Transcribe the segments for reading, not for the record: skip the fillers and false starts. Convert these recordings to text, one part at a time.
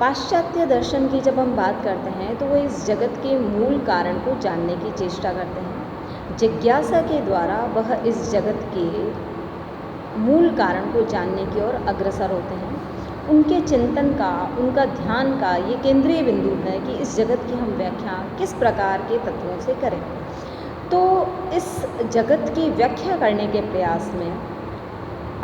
पाश्चात्य दर्शन की जब हम बात करते हैं तो वो इस जगत के मूल कारण को जानने की चेष्टा करते हैं। जिज्ञासा के द्वारा वह इस जगत के मूल कारण को जानने की ओर अग्रसर होते हैं। उनके चिंतन का, उनका ध्यान का ये केंद्रीय बिंदु है कि इस जगत की हम व्याख्या किस प्रकार के तत्वों से करें। तो इस जगत की व्याख्या करने के प्रयास में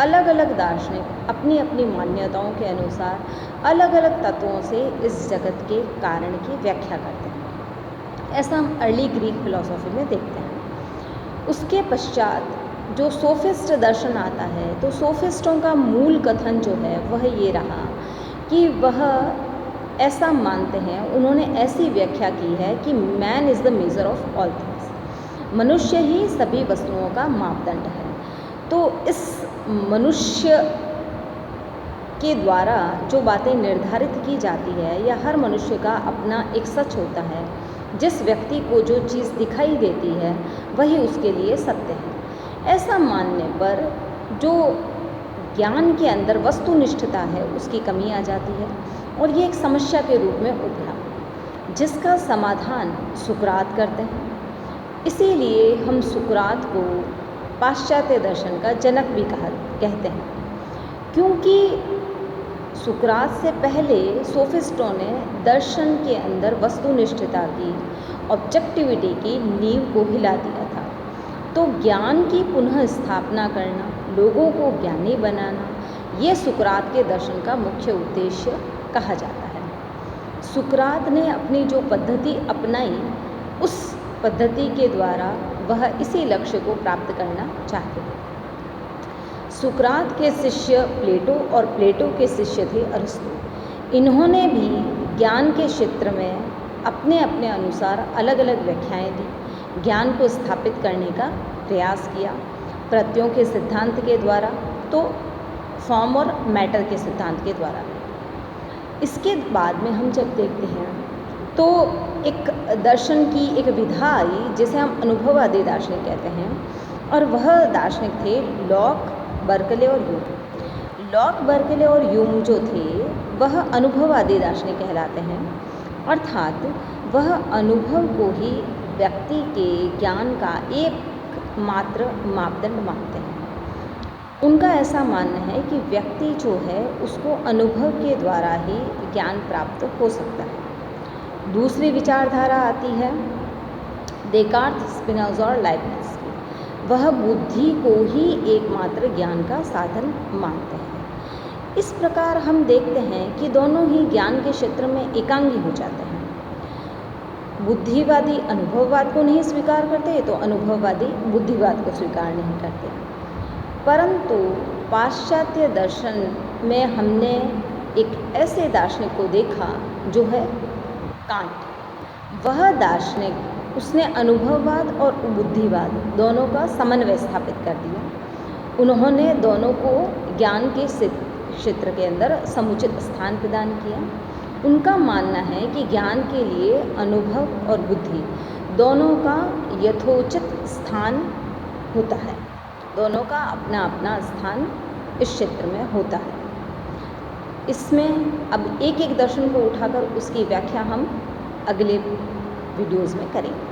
अलग अलग दार्शनिक अपनी अपनी मान्यताओं के अनुसार अलग अलग तत्वों से इस जगत के कारण की व्याख्या करते हैं। ऐसा हम अर्ली ग्रीक फिलॉसफी में देखते हैं। उसके पश्चात जो सोफिस्ट दर्शन आता है, तो सोफिस्टों का मूल कथन जो है वह ये रहा कि वह ऐसा मानते हैं, उन्होंने ऐसी व्याख्या की है कि man is the measure of all things, मनुष्य ही सभी वस्तुओं का मापदंड है। तो इस मनुष्य के द्वारा जो बातें निर्धारित की जाती है, या हर मनुष्य का अपना एक सच होता है, जिस व्यक्ति को जो चीज़ दिखाई देती है वही उसके लिए सत्य है। ऐसा मानने पर जो ज्ञान के अंदर वस्तुनिष्ठता है उसकी कमी आ जाती है, और ये एक समस्या के रूप में उभरा, जिसका समाधान सुकरात करते हैं। इसीलिए हम सुकरात को पाश्चात्य दर्शन का जनक भी कहते हैं, क्योंकि सुकरात से पहले सोफिस्टों ने दर्शन के अंदर वस्तुनिष्ठता की, ऑब्जेक्टिविटी की नींव को हिला दिया था। तो ज्ञान की पुनः स्थापना करना, लोगों को ज्ञानी बनाना, ये सुकरात के दर्शन का मुख्य उद्देश्य कहा जाता है। सुकरात ने अपनी जो पद्धति अपनाई, उस पद्धति के द्वारा वह इसी लक्ष्य को प्राप्त करना चाहते थे। सुकरात के शिष्य प्लेटो और प्लेटो के शिष्य थे अरिस्टो। इन्होंने भी ज्ञान के क्षेत्र में अपने अपने अनुसार अलग अलग व्याख्याएं दी, ज्ञान को स्थापित करने का प्रयास किया, प्रत्ययों के सिद्धांत के द्वारा, तो फॉर्म और मैटर के सिद्धांत के द्वारा। इसके बाद में हम जब देखते हैं तो एक दर्शन की एक विधा आई जिसे हम अनुभववादी दार्शनिक कहते हैं, और वह दार्शनिक थे लॉक, बर्कले और यूम। लॉक, बर्कले और यूम जो थे वह अनुभववादी दार्शनिक कहलाते हैं, अर्थात वह अनुभव को ही व्यक्ति के ज्ञान का एक मात्र मापदंड मानते हैं। उनका ऐसा मानना है कि व्यक्ति जो है उसको अनुभव के द्वारा ही ज्ञान प्राप्त हो सकता है। दूसरी विचारधारा आती है देकार्त, स्पिनोज़ा और लाइबनिज़ की। वह बुद्धि को ही एकमात्र ज्ञान का साधन मानते हैं। इस प्रकार हम देखते हैं कि दोनों ही ज्ञान के क्षेत्र में एकांगी हो जाते हैं। बुद्धिवादी अनुभववाद को नहीं स्वीकार करते, तो अनुभववादी बुद्धिवाद को स्वीकार नहीं करते। परंतु पाश्चात्य दर्शन में हमने एक ऐसे दार्शनिक को देखा जो है कांट। वह दार्शनिक, उसने अनुभववाद और बुद्धिवाद दोनों का समन्वय स्थापित कर दिया। उन्होंने दोनों को ज्ञान के क्षेत्र के अंदर समुचित स्थान प्रदान किया। उनका मानना है कि ज्ञान के लिए अनुभव और बुद्धि दोनों का यथोचित स्थान होता है, दोनों का अपना अपना स्थान इस क्षेत्र में होता है। इसमें अब एक एक दर्शन को उठाकर उसकी व्याख्या हम अगले वीडियोज़ में करेंगे।